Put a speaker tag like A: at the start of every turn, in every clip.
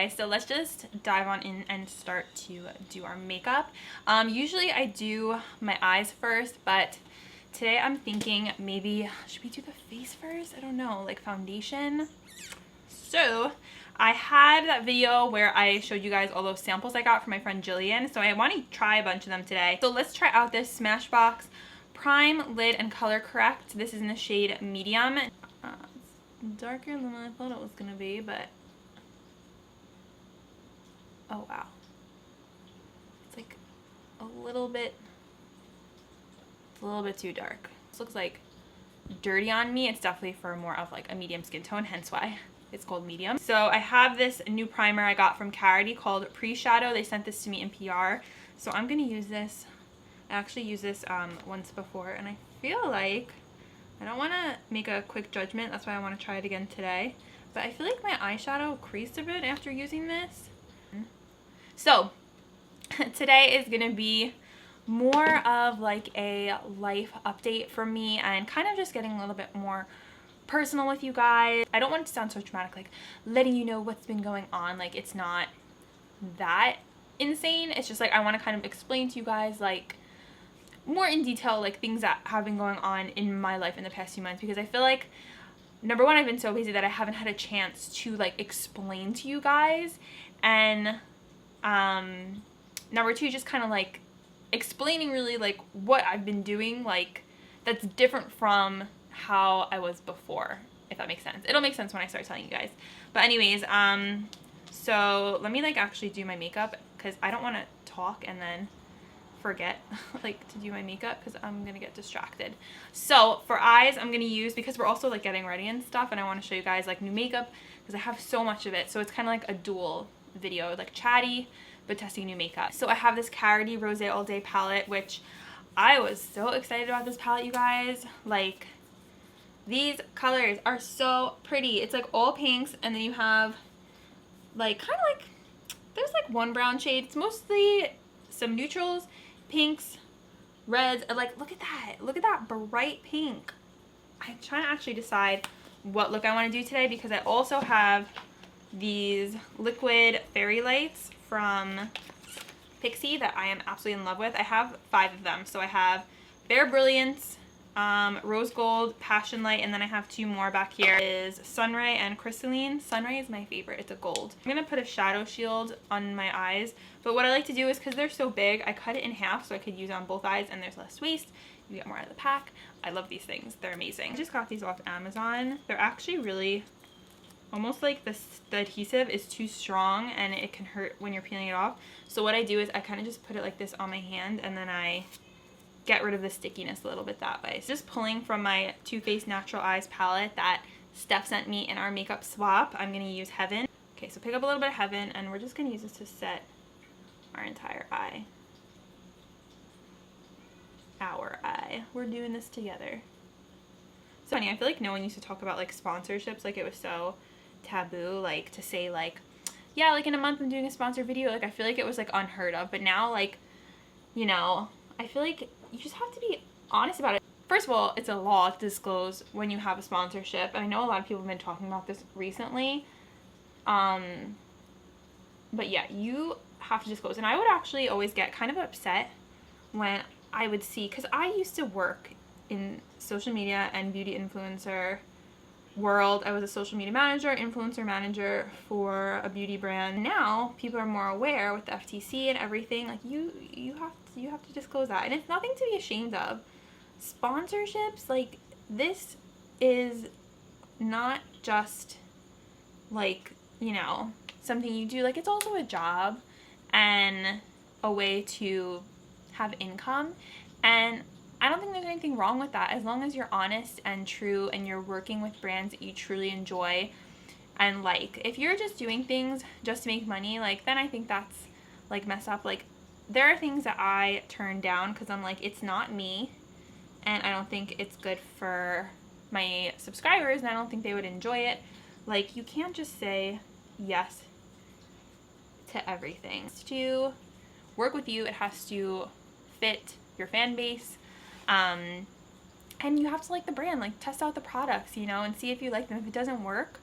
A: guys, so let's just dive on in and start to do our makeup. Usually I do my eyes first, but today I'm thinking maybe, should we do the face first? I don't know, like foundation. So I had that video where I showed you guys all those samples I got from my friend Jillian, so I want to try a bunch of them today. So let's try out this Smashbox Prime Lid and Color Correct. This is in the shade Medium. It's darker than I thought it was going to be, but oh wow. It's like a little bit too dark. This looks like dirty on me. It's definitely for more of like a medium skin tone, hence why it's called medium. So I have this new primer I got from KARITY called Pre-Shadow. They sent this to me in PR. So I'm going to use this. I actually used this once before, and I feel like, I don't want to make a quick judgment, that's why I want to try it again today, but I feel like my eyeshadow creased a bit after using this. So today is going to be more of like a life update from me and kind of just getting a little bit more personal with you guys. I don't want it to sound so dramatic, like letting you know what's been going on. Like, it's not that insane. It's just like I want to kind of explain to you guys like more in detail like things that have been going on in my life in the past few months, because I feel like, number one, I've been so busy that I haven't had a chance to like explain to you guys, and number two, just kind of like explaining really like what I've been doing like that's different from how I was before, if that makes sense. It'll make sense when I start telling you guys. But anyways, so let me like actually do my makeup, because I don't want to talk and then forget like to do my makeup because I'm gonna get distracted. So for eyes, I'm gonna use, because we're also like getting ready and stuff, and I want to show you guys like new makeup because I have so much of it, so it's kind of like a dual video, like chatty but testing new makeup. So I have this KARITY Rose All Day palette, which I was so excited about this palette, you guys. Like, these colors are so pretty. It's like all pinks, and then you have like kind of like, there's like one brown shade. It's mostly some neutrals, pinks, reds. Like, look at that bright pink. I'm trying to actually decide what look I want to do today, because I also have these liquid fairy lights from PIXI that I am absolutely in love with. I have 5 of them. So I have Bare Brilliance, Rose Gold, Passion Light, and then I have 2 more back here. Is Sunray and Crystalline. Sunray is my favorite. It's a gold. I'm going to put a shadow shield on my eyes, but what I like to do is, because they're so big, I cut it in half so I could use it on both eyes, and there's less waste. You get more out of the pack. I love these things. They're amazing. I just got these off Amazon. They're actually really, almost like the adhesive is too strong and it can hurt when you're peeling it off. So what I do is I kind of just put it like this on my hand, and then I get rid of the stickiness a little bit that way. So just pulling from my Too Faced Natural Eyes palette that Steph sent me in our makeup swap, I'm going to use Heaven. Okay, so pick up a little bit of Heaven, and we're just going to use this to set our entire eye. Our eye. We're doing this together. So funny, I feel like no one used to talk about like sponsorships, like it was so taboo, like to say like, yeah, like in a month I'm doing a sponsored video. Like I feel like it was like unheard of, but now like, you know, I feel like you just have to be honest about it. First of all, it's a law to disclose when you have a sponsorship. I know a lot of people have been talking about this recently. But yeah, you have to disclose. And I would actually always get kind of upset when I would see, because I used to work in social media and beauty influencer world. I was a social media manager, influencer manager for a beauty brand. Now people are more aware with the FTC and everything. Like you have to disclose that, and it's nothing to be ashamed of. Sponsorships, like, this is not just like, you know, something you do. Like, it's also a job and a way to have income, and I don't think there's anything wrong with that, as long as you're honest and true and you're working with brands that you truly enjoy and like. If you're just doing things just to make money, like, then I think that's like messed up. Like, there are things that I turn down because I'm like, it's not me, and I don't think it's good for my subscribers, and I don't think they would enjoy it. Like, you can't just say yes to everything. To work with you, it has to fit your fan base. And you have to like the brand, like test out the products, you know, and see if you like them. If it doesn't work,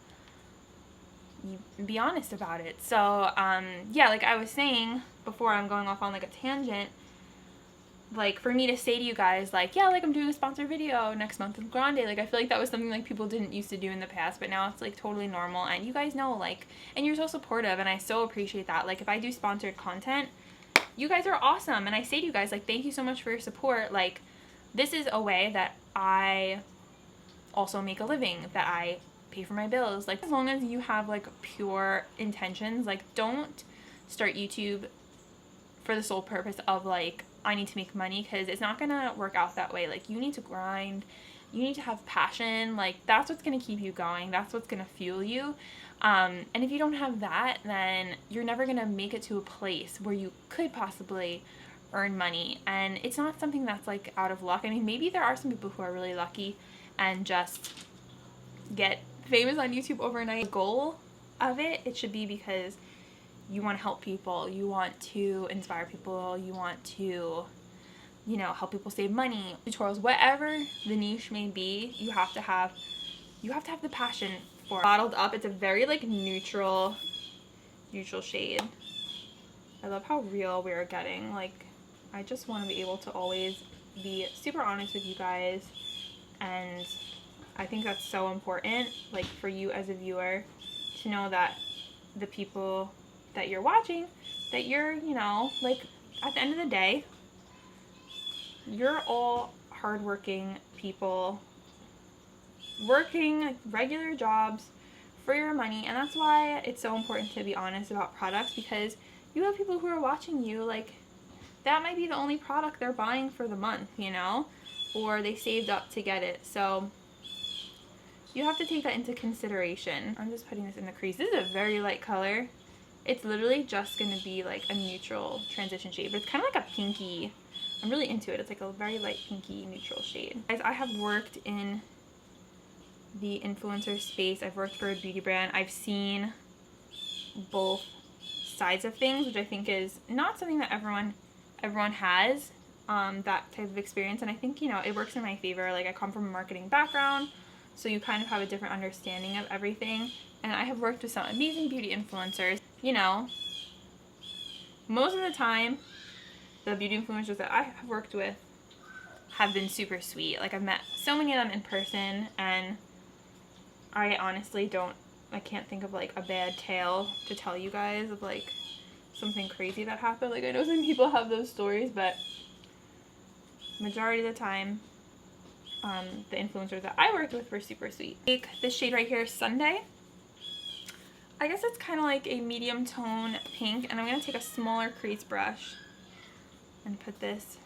A: you be honest about it. So, yeah, like I was saying before, I'm going off on like a tangent, like for me to say to you guys, like, yeah, like I'm doing a sponsored video next month with Grande, like I feel like that was something like people didn't used to do in the past, but now it's like totally normal, and you guys know, like, and you're so supportive, and I so appreciate that. Like if I do sponsored content, you guys are awesome, and I say to you guys, like, thank you so much for your support. Like, this is a way that I also make a living, that I pay for my bills. Like, as long as you have like pure intentions, like don't start YouTube for the sole purpose of like, I need to make money, because it's not gonna work out that way. Like, you need to grind, you need to have passion, like that's what's gonna keep you going, that's what's gonna fuel you. And if you don't have that, then you're never gonna make it to a place where you could possibly earn money. And it's not something that's like out of luck. I mean, maybe there are some people who are really lucky and just get famous on YouTube overnight. The goal of it should be because you want to help people, you want to inspire people, you want to, you know, help people save money, tutorials, whatever the niche may be, you have to have the passion for it. Bottled Up, it's a very like neutral shade. I love how real we're getting. Like, I just want to be able to always be super honest with you guys, and I think that's so important, like for you as a viewer, to know that the people that you're watching, that you're, you know, like at the end of the day, you're all hardworking people working regular jobs for your money. And that's why it's so important to be honest about products, because you have people who are watching you, like that might be the only product they're buying for the month, you know, or they saved up to get it. So you have to take that into consideration. I'm just putting this in the crease. This is a very light color. It's literally just going to be like a neutral transition shade, but it's kind of like a pinky. I'm really into it. It's like a very light pinky neutral shade. Guys, I have worked in the influencer space. I've worked for a beauty brand. I've seen both sides of things, which I think is not something that everyone has, that type of experience. And I think, you know, it works in my favor. Like, I come from a marketing background, so you kind of have a different understanding of everything. And I have worked with some amazing beauty influencers. You know, most of the time, the beauty influencers that I have worked with have been super sweet. Like, I've met so many of them in person, and I honestly I can't think of like a bad tale to tell you guys of like something crazy that happened. Like, I know some people have those stories, but majority of the time, the influencers that I worked with were super sweet. Take this shade right here, Sunday. I guess it's kind of like a medium tone pink, and I'm going to take a smaller crease brush and put this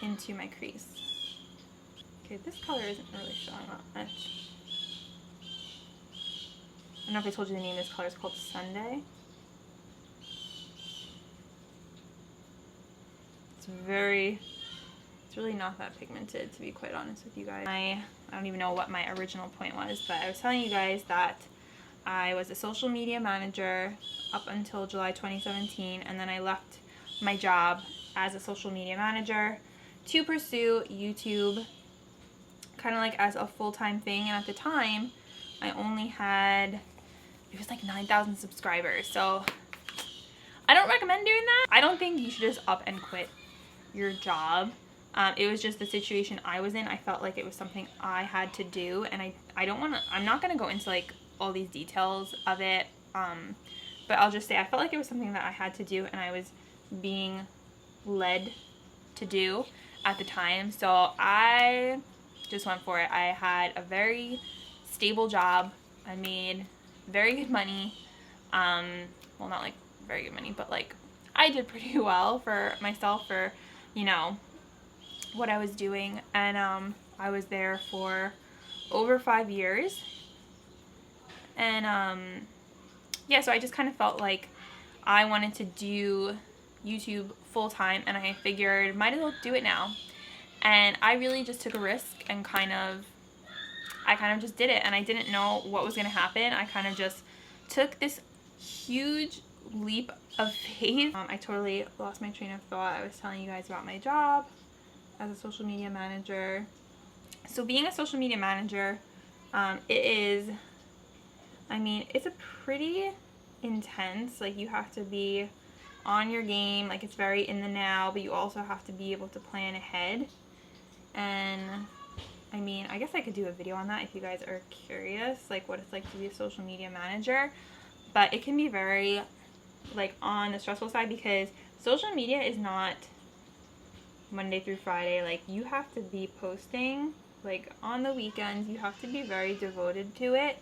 A: into my crease. Okay, this color isn't really showing up much. I don't know if I told you the name of this color. It's called Sunday. It's really not that pigmented, to be quite honest with you guys. I don't even know what my original point was, but I was telling you guys that I was a social media manager up until July 2017, and then I left my job as a social media manager to pursue YouTube kind of like as a full-time thing. And at the time, I only had, it was like 9,000 subscribers. So I don't recommend doing that. I don't think you should just up and quit your job. It was just the situation I was in. I felt like it was something I had to do, and I'm not going to go into like all these details of it, but I'll just say I felt like it was something that I had to do, and I was being led to do at the time. So I just went for it. I had a very stable job. I made very good money. Well, not like very good money, but like I did pretty well for myself, for, you know, what I was doing. And I was there for over 5 years. And yeah, so I just kind of felt like I wanted to do YouTube full time, and I figured might as well do it now. And I really just took a risk and I kind of just did it, and I didn't know what was going to happen. I kind of just took this huge leap of faith. I totally lost my train of thought. I was telling you guys about my job as a social media manager. So being a social media manager, it is I mean, it's a pretty intense, like you have to be on your game, like it's very in the now, but you also have to be able to plan ahead. And I mean, I guess I could do a video on that if you guys are curious, like what it's like to be a social media manager. But it can be very like on the stressful side, because social media is not Monday through Friday. Like you have to be posting like on the weekends. You have to be very devoted to it,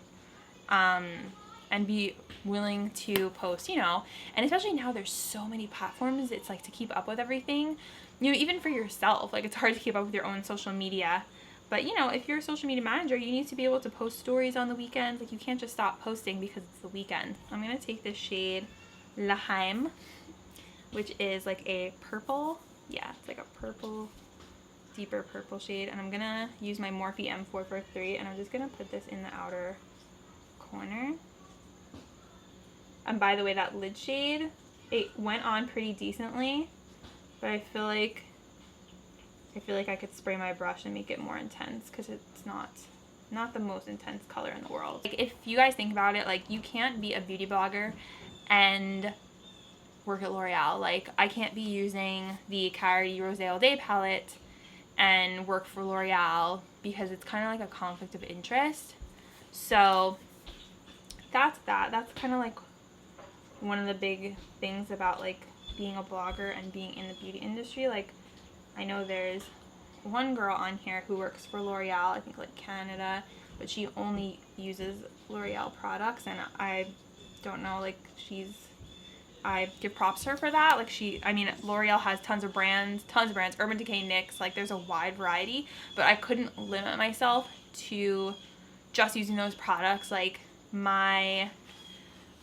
A: and be willing to post, you know. And especially now there's so many platforms, it's like to keep up with everything, you know, even for yourself, like it's hard to keep up with your own social media. But you know, if you're a social media manager, you need to be able to post stories on the weekends. Like you can't just stop posting because it's the weekend. I'm gonna take this shade L'Haim, which is like a purple, yeah, it's like a purple, deeper purple shade, and I'm gonna use my Morphe M443, and I'm just gonna put this in the outer corner. And by the way, that lid shade, it went on pretty decently, but I feel like I could spray my brush and make it more intense, because it's not the most intense color in the world. Like if you guys think about it, like you can't be a beauty blogger and work at L'Oreal. Like I can't be using the KARITY Rose All Day palette and work for L'Oreal, because it's kind of like a conflict of interest. So that's kind of like one of the big things about like being a blogger and being in the beauty industry. Like I know there's one girl on here who works for L'Oreal, I think like Canada, but she only uses L'Oreal products, and I don't know, like I give props to her for that. Like I mean, L'Oreal has tons of brands, Urban Decay, NYX, like there's a wide variety, but I couldn't limit myself to just using those products. Like my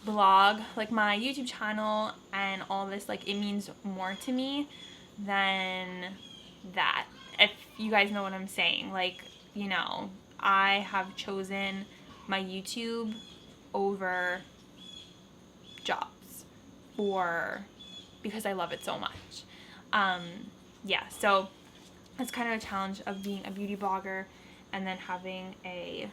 A: blog, like my YouTube channel and all this, like it means more to me than that, if you guys know what I'm saying. Like, you know, I have chosen my YouTube over jobs because I love it so much. Yeah, so it's kind of a challenge of being a beauty blogger and then having a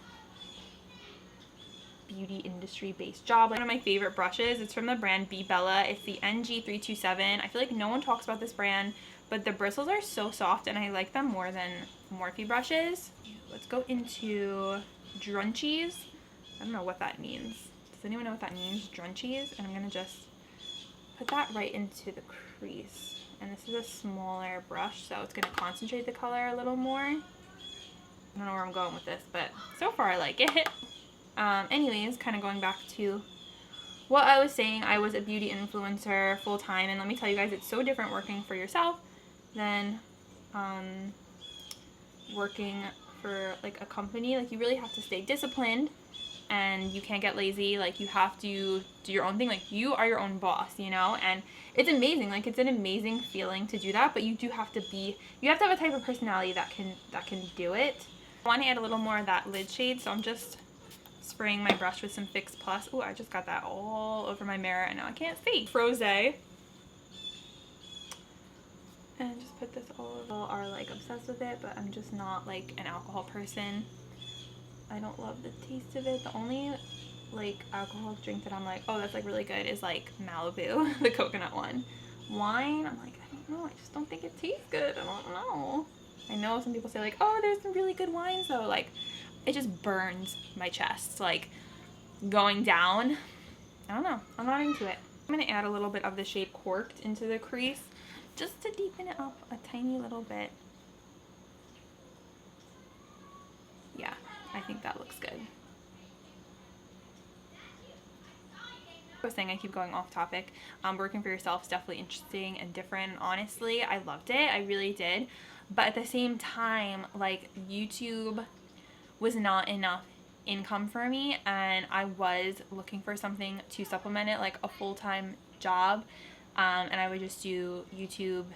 A: beauty industry based job. Like one of my favorite brushes, it's from the brand Be Bella. It's the NG327. I feel like no one talks about this brand, but the bristles are so soft and I like them more than Morphe brushes. Let's go into Drunchies. I don't know what that means. Does anyone know what that means? Drunchies. And I'm gonna just put that right into the crease. And this is a smaller brush, so it's gonna concentrate the color a little more. I don't know where I'm going with this, but so far I like it. Anyways, kind of going back to what I was saying, I was a beauty influencer full time, and let me tell you guys, it's so different working for yourself than working for like a company. Like you really have to stay disciplined and you can't get lazy. Like you have to do your own thing. Like you are your own boss, you know, and it's amazing. Like it's an amazing feeling to do that, but you have to have a type of personality that can do it. I want to add a little more of that lid shade, so I'm just spraying my brush with some Fix Plus. Oh, I just got that all over my mirror and now I can't see. Frosé. And just put this all over. People are like obsessed with it, but I'm just not like an alcohol person. I don't love the taste of it. The only like alcoholic drink that I'm like, oh, that's like really good is like Malibu, the coconut one. Wine, I'm like, I don't know. I just don't think it tastes good. I don't know. I know some people say like, oh, there's some really good wines though. Like, it just burns my chest, like going down. I don't know, I'm not into it. I'm gonna add a little bit of the shade Corked into the crease just to deepen it up a tiny little bit. Yeah, I think that looks good. I was saying, I keep going off topic. Working for yourself is definitely interesting and different, and honestly, I loved it. I really did. But at the same time, like YouTube was not enough income for me, and I was looking for something to supplement it, like a full-time job, and I would just do YouTube,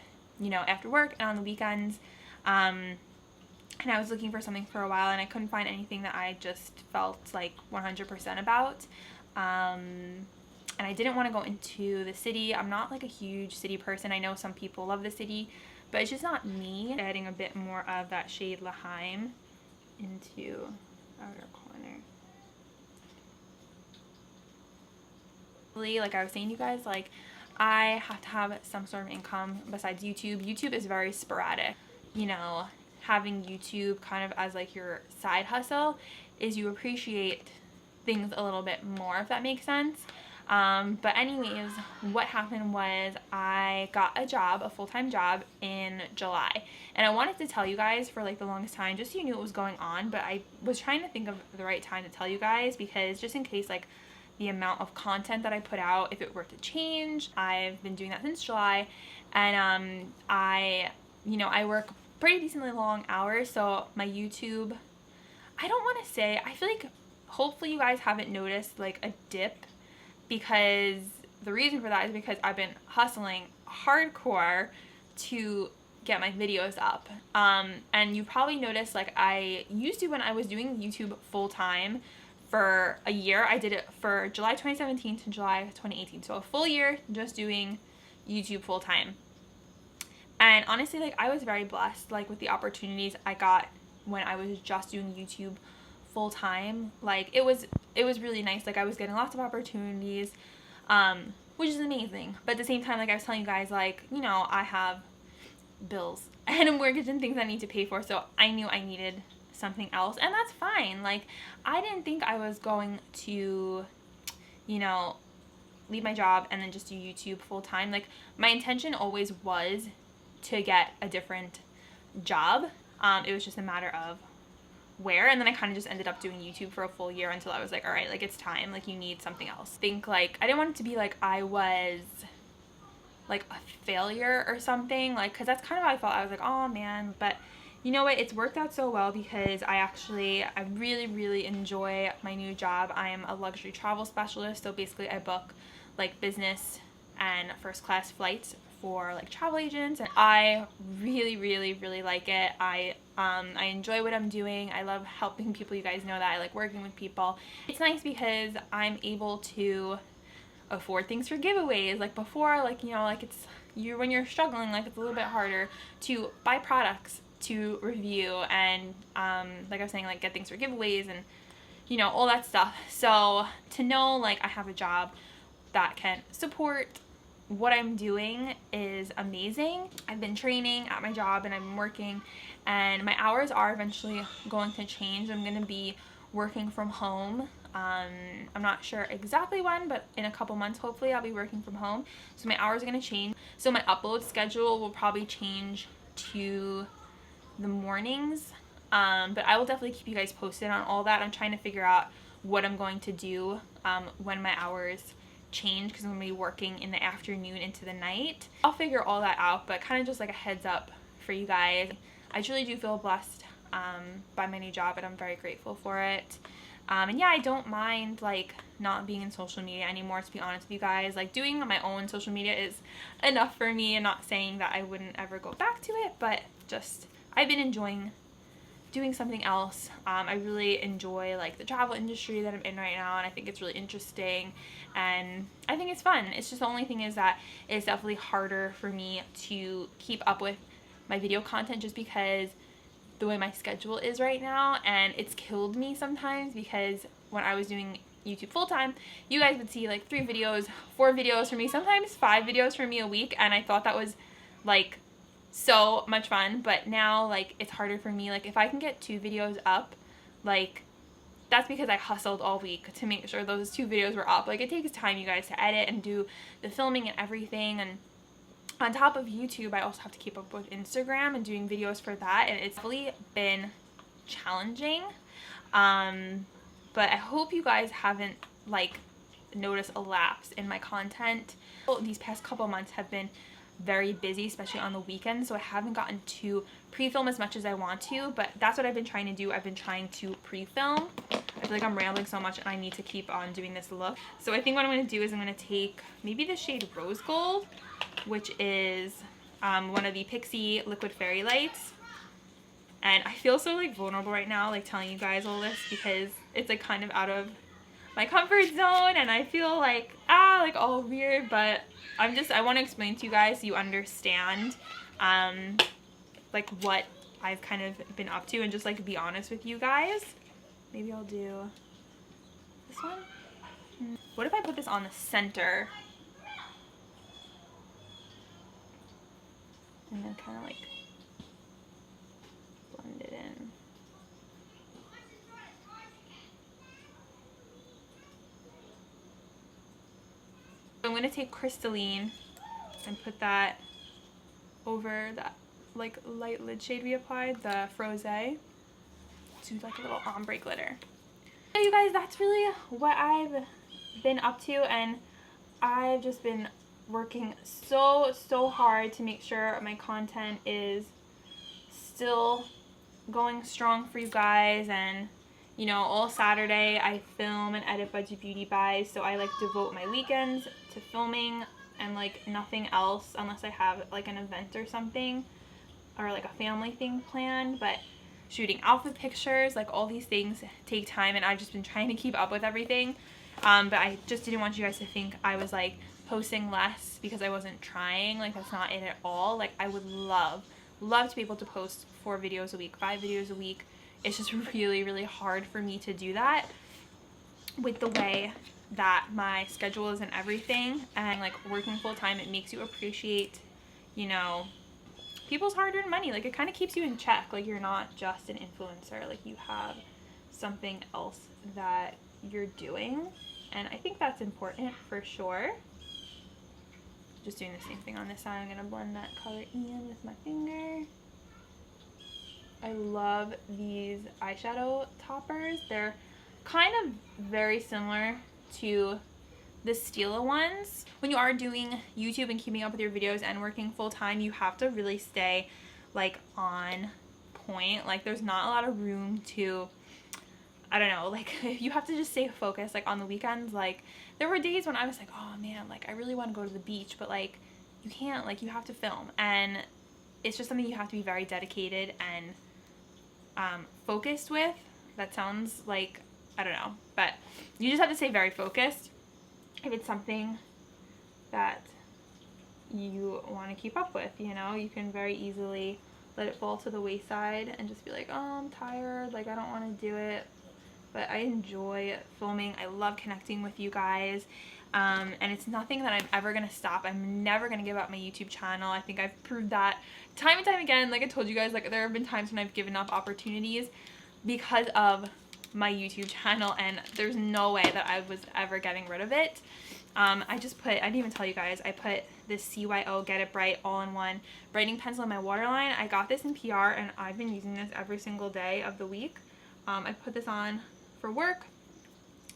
A: you know, after work and on the weekends, and I was looking for something for a while and I couldn't find anything that I just felt like 100% about, and I didn't want to go into the city. I'm not like a huge city person. I know some people love the city, but it's just not me. Adding a bit more of that shade L'Haim into outer corner. Like I was saying to you guys, like I have to have some sort of income besides YouTube. YouTube is very sporadic. You know, having YouTube kind of as like your side hustle is you appreciate things a little bit more, if that makes sense. But anyways, what happened was I got a job, a full-time job in July. And I wanted to tell you guys for like the longest time, just so you knew what was going on, but I was trying to think of the right time to tell you guys, because just in case like the amount of content that I put out, if it were to change. I've been doing that since July, and I work pretty decently long hours, so my YouTube, I don't want to say, I feel like hopefully you guys haven't noticed like a dip, because the reason for that is because I've been hustling hardcore to get my videos up. And you probably noticed, like I used to, when I was doing YouTube full time for a year, I did it for July 2017 to July 2018, so a full year just doing YouTube full time. And honestly, like I was very blessed like with the opportunities I got when I was just doing YouTube full time. Like it was really nice. Like I was getting lots of opportunities, which is amazing. But at the same time, like I was telling you guys, like, you know, I have bills and a mortgage and things I need to pay for, so I knew I needed something else, and that's fine. Like I didn't think I was going to, you know, leave my job and then just do YouTube full time. Like my intention always was to get a different job. It was just a matter of where, and then I kind of just ended up doing YouTube for a full year until I was like, all right, like it's time, like you need something else. Think like I didn't want it to be like I was like a failure or something, like, because that's kind of how I felt. I was like, oh man, but you know what, it's worked out so well, because I really enjoy my new job. I am a luxury travel specialist, so basically I book like business and first class flights for like travel agents, and I really like it. I enjoy what I'm doing. I love helping people. You guys know that I like working with people. It's nice because I'm able to afford things for giveaways. Like before, like, you know, like when you're struggling, like it's a little bit harder to buy products to review and like I was saying, like get things for giveaways and, you know, all that stuff. So to know like I have a job that can support what I'm doing is amazing. I've been training at my job and I've been working, and my hours are eventually going to change. I'm going to be working from home. I'm not sure exactly when, but in a couple months hopefully I'll be working from home, so my hours are going to change. So my upload schedule will probably change to the mornings, but I will definitely keep you guys posted on all that. I'm trying to figure out what I'm going to do when my hours change, because I'm going to be working in the afternoon into the night. I'll figure all that out, but kind of just like a heads up for you guys. I truly do feel blessed by my new job, and I'm very grateful for it. And yeah, I don't mind like not being in social media anymore, to be honest with you guys. Like doing my own social media is enough for me, and not saying that I wouldn't ever go back to it, but just I've been enjoying doing something else. I really enjoy like the travel industry that I'm in right now, and I think it's really interesting, and I think it's fun. It's just the only thing is that it's definitely harder for me to keep up with my video content, just because the way my schedule is right now, and it's killed me sometimes, because when I was doing YouTube full time, you guys would see like 3 videos, 4 videos for me, sometimes 5 videos for me a week, and I thought that was like so much fun. But now like it's harder for me. Like if I can get 2 videos up, like that's because I hustled all week to make sure those 2 videos were up. Like it takes time, you guys, to edit and do the filming and everything, and on top of YouTube, I also have to keep up with Instagram and doing videos for that, and it's really been challenging. But I hope you guys haven't like noticed a lapse in my content. These past couple months have been very busy, especially on the weekends, so I haven't gotten to pre-film as much as I want to, but that's what I've been trying to do. I've been trying to pre-film. I feel like I'm rambling so much, and I need to keep on doing this look. So I think what I'm going to do is I'm going to take maybe the shade Rose Gold, which is one of the PIXI liquid fairy lights. And I feel so like vulnerable right now, like telling you guys all this, because it's like kind of out of my comfort zone, and I feel like like all weird, but I want to explain to you guys so you understand like what I've kind of been up to, and just like be honest with you guys. Maybe I'll do this one. What if I put this on the center? And then kind of like blend it in. I'm going to take Crystalline and put that over that like light lid shade we applied, the Froze, to like a little ombre glitter. So you guys, that's really what I've been up to, and I've just been working so hard to make sure my content is still going strong for you guys. And you know, all Saturday I film and edit Budget Beauty Buys, so I like devote my weekends to filming and like nothing else unless I have like an event or something or like a family thing planned. But shooting outfit pictures, like all these things take time, and I've just been trying to keep up with everything. But I just didn't want you guys to think I was like posting less because I wasn't trying. Like, that's not it at all. Like, I would love to be able to post 4 videos a week, 5 videos a week. It's just really hard for me to do that with the way that my schedule is and everything. And like working full time, it makes you appreciate, you know, people's hard-earned money. Like, it kind of keeps you in check. Like, you're not just an influencer. Like, you have something else that you're doing, and I think that's important for sure. Just doing the same thing on this side. I'm gonna blend that color in with my finger. I love these eyeshadow toppers. They're kind of very similar to the Stila ones. When you are doing YouTube and keeping up with your videos and working full time, you have to really stay like on point. Like, there's not a lot of room to, I don't know, like you have to just stay focused. Like on the weekends, like there were days when I was like, oh man, like I really want to go to the beach, but like you can't, like you have to film, and it's just something you have to be very dedicated and focused with. That sounds like, I don't know, but you just have to stay very focused if it's something that you want to keep up with. You know, you can very easily let it fall to the wayside and just be like, oh, I'm tired, like I don't want to do it. But I enjoy filming. I love connecting with you guys. And it's nothing that I'm ever going to stop. I'm never going to give up my YouTube channel. I think I've proved that time and time again. Like I told you guys, like there have been times when I've given up opportunities because of my YouTube channel, and there's no way that I was ever getting rid of it. I didn't even tell you guys, I put this CYO Get It Bright all-in-one brightening pencil in my waterline. I got this in PR, and I've been using this every single day of the week. I put this on for work,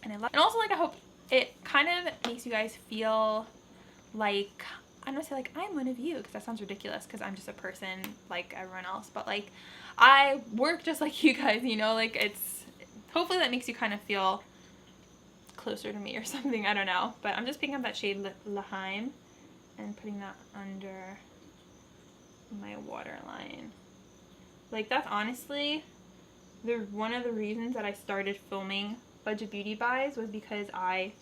A: and I love it. And also, like, I hope it kind of makes you guys feel like, I'm gonna say like I'm one of you, because that sounds ridiculous because I'm just a person like everyone else, but like I work just like you guys, you know, like it's, hopefully that makes you kind of feel closer to me or something, I don't know. But I'm just picking up that shade L'Haim and putting that under my waterline. Like, that's honestly one of the reasons that I started filming Budget Beauty Buys, was because I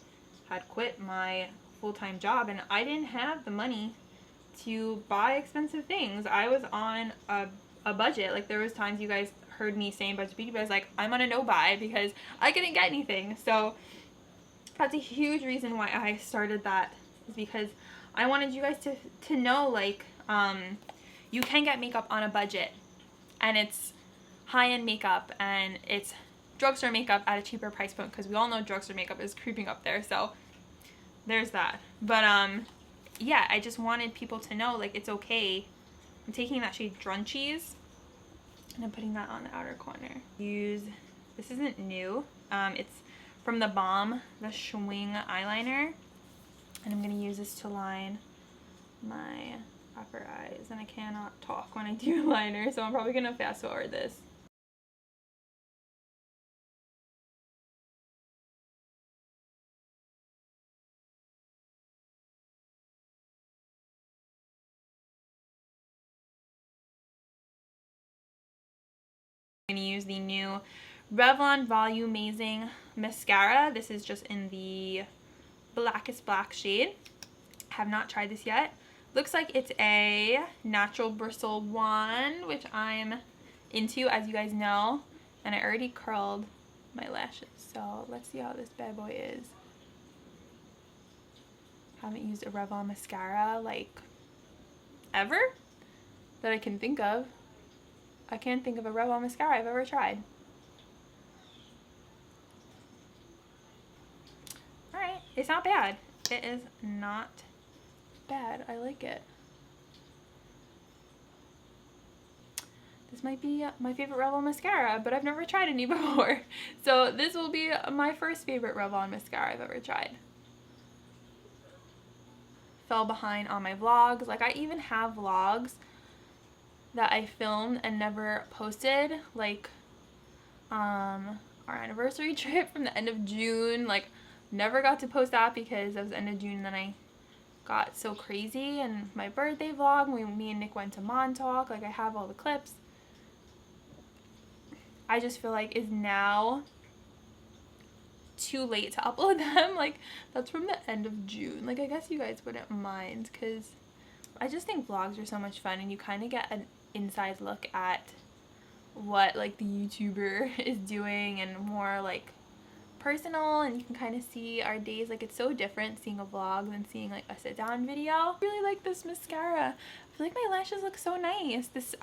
A: had quit my full-time job and I didn't have the money to buy expensive things. I was on a budget. Like, there was times you guys heard me saying Budget Beauty Buys, like I'm on a no-buy because I couldn't get anything. So that's a huge reason why I started that, is because I wanted you guys to know, like, you can get makeup on a budget, and it's high-end makeup, and it's drugstore makeup at a cheaper price point, because we all know drugstore makeup is creeping up there, so there's that. But yeah, I just wanted people to know, like, it's okay. I'm taking that shade Drunchies, and I'm putting that on the outer corner. This isn't new, it's from the BALM, the SCHWING eyeliner, and I'm going to use this to line my upper eyes, and I cannot talk when I do liner, so I'm probably going to fast forward this. I'm going to use the new REVLON VOLUMAZING mascara. This is just in the blackest black shade. Have not tried this yet. Looks like it's a natural bristle one, which I'm into, as you guys know. And I already curled my lashes, so let's see how this bad boy is. Haven't used a Revlon mascara like ever that I can think of. I can't think of a Revlon mascara I've ever tried. Alright, it's not bad. It is not bad. I like it. This might be my favorite Revlon mascara, but I've never tried any before. So this will be my first favorite Revlon mascara I've ever tried. Fell behind on my vlogs. Like, I even have vlogs that I filmed and never posted, like our anniversary trip from the end of June. Like, never got to post that because it was the end of June, and then I got so crazy. And my birthday vlog, me and Nick went to Montauk. Like, I have all the clips. I just feel like it's now too late to upload them. Like, that's from the end of June. Like, I guess you guys wouldn't mind, because I just think vlogs are so much fun, and you kind of get an inside look at what, like, the YouTuber is doing, and more, like, personal, and you can kind of see our days. Like, it's so different seeing a vlog than seeing, like, a sit-down video. I really like this mascara. I feel like my lashes look so nice. This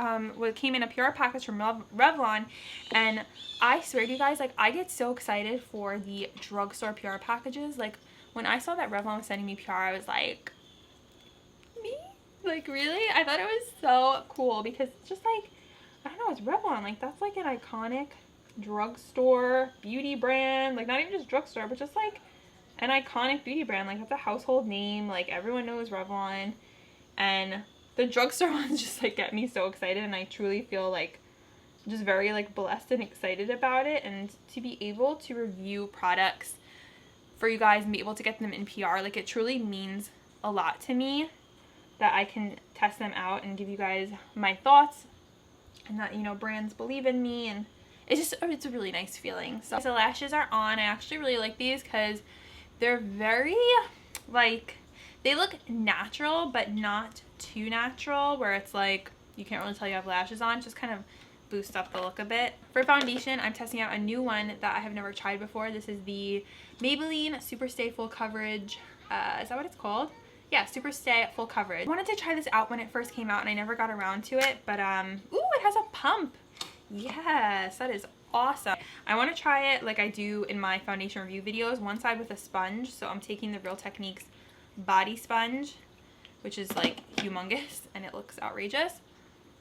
A: came in a PR package from Revlon, and I swear to you guys, like, I get so excited for the drugstore PR packages. Like, when I saw that Revlon was sending me PR, I was like, me? Like, really? I thought it was so cool, because it's just like, I don't know, it's Revlon. Like, that's like an iconic drugstore beauty brand. Like, not even just drugstore, but just like an iconic beauty brand. Like, that's a household name. Like, everyone knows Revlon, and the drugstore ones just like get me so excited, and I truly feel like just very like blessed and excited about it. And to be able to review products for you guys and be able to get them in PR, like, it truly means a lot to me that I can test them out and give you guys my thoughts, and that, you know, brands believe in me, and it's a really nice feeling. So the lashes are on. I actually really like these because they're very, like, they look natural, but not too natural, where it's like you can't really tell you have lashes on. Just kind of boost up the look a bit. For foundation, I'm testing out a new one that I have never tried before. This is the Maybelline Superstay Full Coverage. Is that what it's called? Yeah, Superstay Full Coverage. I wanted to try this out when it first came out, and I never got around to it, but ooh, it has a pump. Yes, that is awesome. I want to try it like I do in my foundation review videos, one side with a sponge. So I'm taking the Real Techniques body sponge, which is like humongous, and it looks outrageous,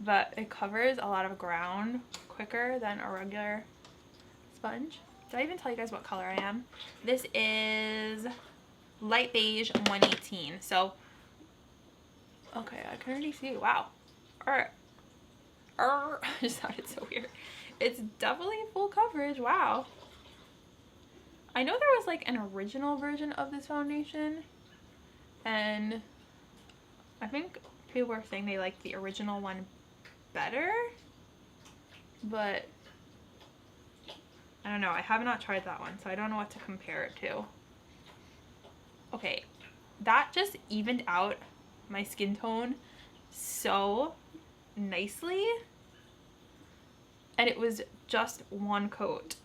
A: but it covers a lot of ground quicker than a regular sponge. Did I even tell you guys what color I am? This is light beige 118. So, okay, I can already see. Wow. Alright. I just sounded so weird. It's definitely full coverage. Wow. I know there was like an original version of this foundation, and I think people were saying they liked the original one better, but I don't know. I have not tried that one, so I don't know what to compare it to. Okay, that just evened out my skin tone so nicely, and it was just one coat.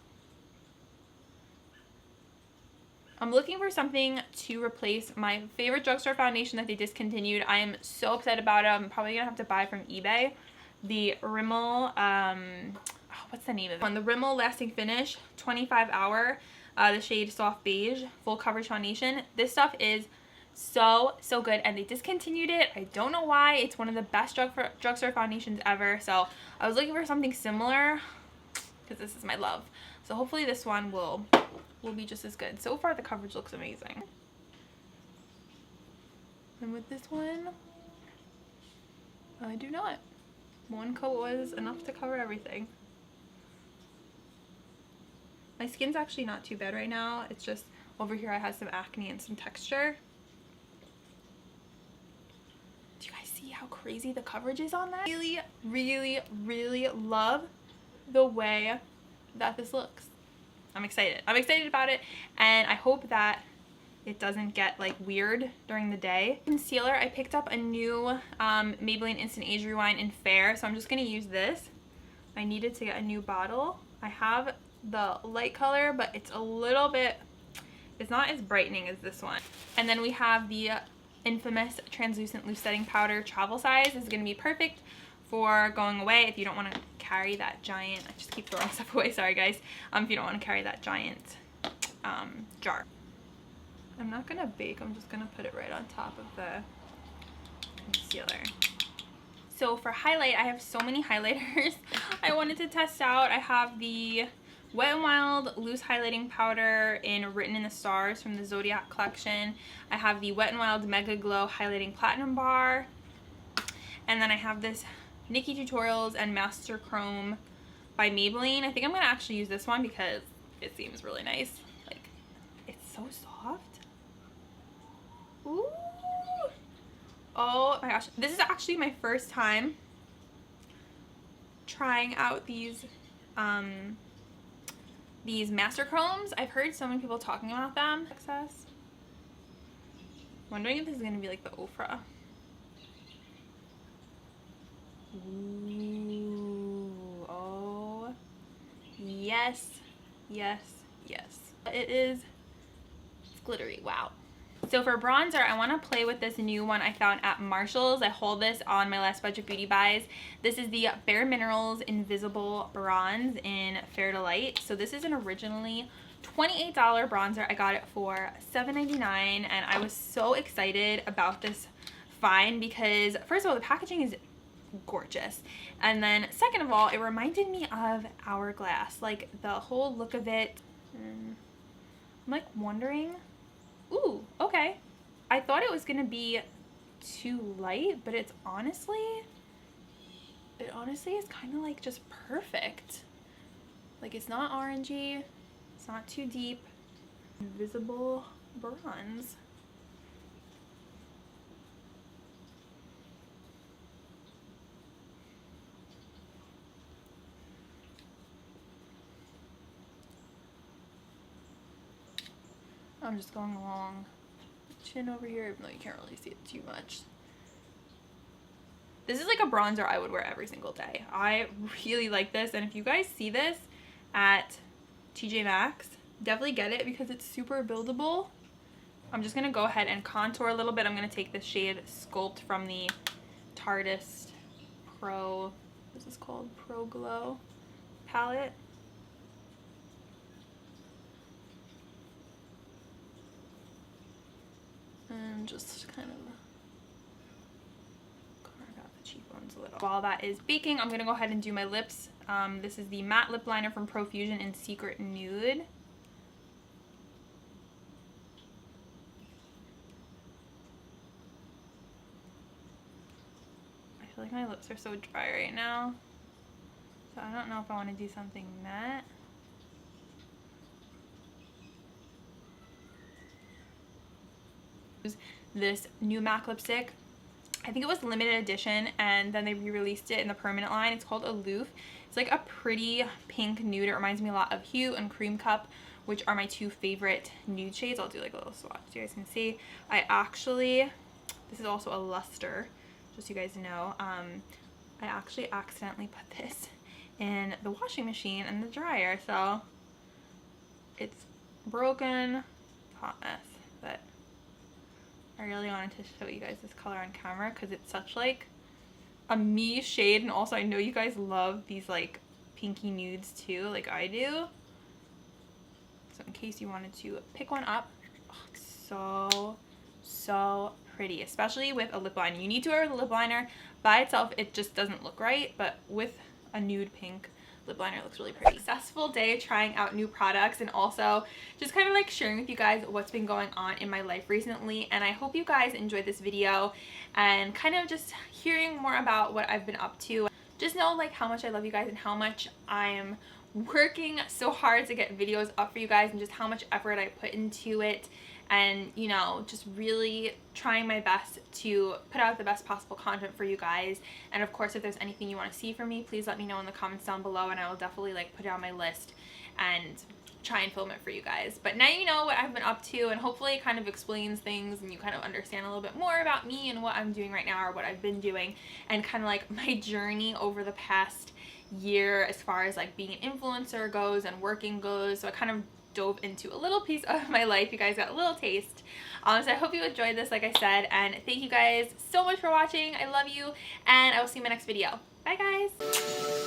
A: I'm looking for something to replace my favorite drugstore foundation that they discontinued. I am so upset about it. I'm probably gonna have to buy from eBay the Rimmel, what's the name of it? The Rimmel Lasting Finish 25 Hour, the shade Soft Beige Full Coverage Foundation. This stuff is so good, and they discontinued it. I don't know why. It's one of the best drugstore foundations ever. So I was looking for something similar because this is my love. So hopefully this one will be just as good. So far the coverage looks amazing. And with this one, I do not. One coat was enough to cover everything. My skin's actually not too bad right now. It's just over here I have some acne and some texture. Do you guys see how crazy the coverage is on that? Really love the way that this looks. I'm excited. I'm excited about it, and I hope that it doesn't get like weird during the day. Concealer, I picked up a new Maybelline Instant Age Rewind in Fair, so I'm just gonna use this. I needed to get a new bottle. I have the light color, but it's a little bit it's not as brightening as this one. And then we have the infamous translucent loose setting powder travel size. This is going to be perfect for going away if you don't want to carry that giant, I just keep throwing stuff away, sorry guys, if you don't want to carry that giant jar. I'm not going to bake, I'm just going to put it right on top of the concealer. So for highlight, I have so many highlighters I wanted to test out. I have the Wet n Wild loose highlighting powder in Written in the Stars from the Zodiac collection. I have the Wet n Wild Mega Glow highlighting platinum bar, and then I have this NIKKIE Tutorials and Master Chrome by Maybelline. I think I'm gonna actually use this one because it seems really nice. Like, it's so soft. Ooh. Oh my gosh, this is actually my first time trying out these Master Chromes. I've heard so many people talking about them. Access. Wondering if this is gonna be like the Ofra. Ooh, oh, yes, yes, yes. It is, it's glittery, wow. So for bronzer, I want to play with this new one I found at Marshall's. I hold this on my last budget beauty buys. This is the Bare Minerals Invisible Bronze in Fair to Light. So this is an originally $28 bronzer. I got it for $7.99, and I was so excited about this find because first of all, the packaging is gorgeous, and then second of all, it reminded me of Hourglass, like the whole look of it. I'm like wondering, ooh, okay, I thought it was gonna be too light, but it honestly is kind of like just perfect. Like, it's not orangey, it's not too deep. Invisible bronze. I'm just going along chin over here, even though you can't really see it too much. This is like a bronzer I would wear every single day. I really like this, and if you guys see this at TJ Maxx, definitely get it because it's super buildable. I'm just gonna go ahead and contour a little bit. I'm gonna take the shade Sculpt from the Tarteist Pro, what's this called? Pro Glow palette. And just kind of carve out the cheekbones a little. While that is baking, I'm going to go ahead and do my lips. This is the matte lip liner from Profusion in Secret Nude. I feel like my lips are so dry right now, so I don't know if I want to do something matte. This new MAC lipstick, I think it was limited edition, and then they re-released it in the permanent line. It's called Aloof. It's like a pretty pink nude. It reminds me a lot of Hue and Cream Cup, which are my two favorite nude shades. I'll do like a little swatch so you guys can see. This is also a luster, just so you guys know. I actually accidentally put this in the washing machine and the dryer, so it's broken, hot mess, but I really wanted to show you guys this color on camera because it's such like a me shade, and also I know you guys love these like pinky nudes too, like I do. So in case you wanted to pick one up, oh, it's so pretty, especially with a lip liner. You need to wear the lip liner by itself, it just doesn't look right, but with a nude pink lip liner it looks really pretty. Successful day trying out new products, and also just kind of like sharing with you guys what's been going on in my life recently. And I hope you guys enjoyed this video and kind of just hearing more about what I've been up to. Just know like how much I love you guys and how much I am working so hard to get videos up for you guys, and just how much effort I put into it, and you know, just really trying my best to put out the best possible content for you guys. And of course, if there's anything you want to see from me, please let me know in the comments down below, and I will definitely like put it on my list and try and film it for you guys. But now you know what I've been up to, and hopefully it kind of explains things and you kind of understand a little bit more about me and what I'm doing right now, or what I've been doing, and kind of like my journey over the past year as far as like being an influencer goes and working goes. So I kind of dove into a little piece of my life. You guys got a little taste. So I hope you enjoyed this, like I said, and thank you guys so much for watching. I love you, and I will see you in my next video. Bye, guys.